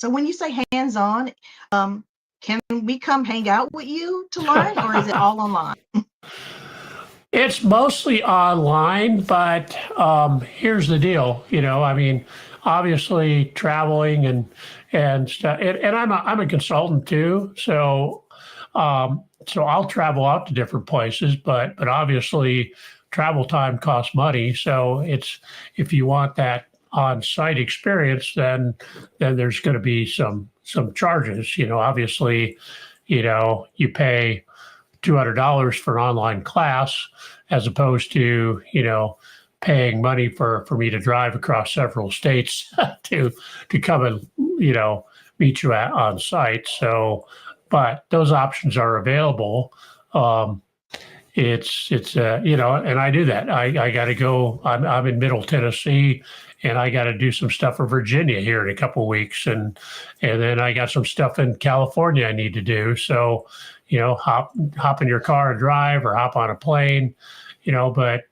So when you say hands-on, can we come hang out with you to learn, or is it all online? It's mostly online, but here's the deal. I mean, obviously traveling and stuff, and I'm a consultant too, so I'll travel out to different places, but obviously travel time costs money. So if you want that on-site experience, then there's going to be some charges. Obviously, you pay $200 for an online class as opposed to paying money for me to drive across several states to come and meet you on site. So, but those options are available. It's and I do that. I got to go. I'm in Middle Tennessee, and I got to do some stuff for Virginia here in a couple of weeks, and then I got some stuff in California I need to do. So, hop in your car and drive, or hop on a plane, but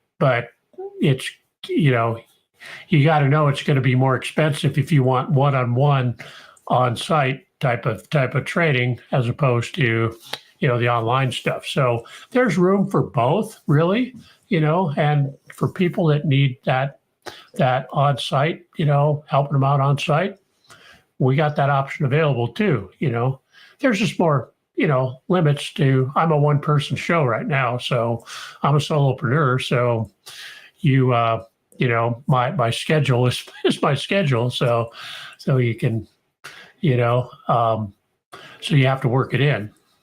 it's you got to know it's going to be more expensive if you want one-on-one on-site type of training as opposed to the online stuff. So there's room for both, really, and for people that need that on-site, helping them out on-site, we got that option available too. There's just more limits to. I'm a one-person show right now, so I'm a solopreneur. So my schedule is my schedule. So you can, so you have to work it in.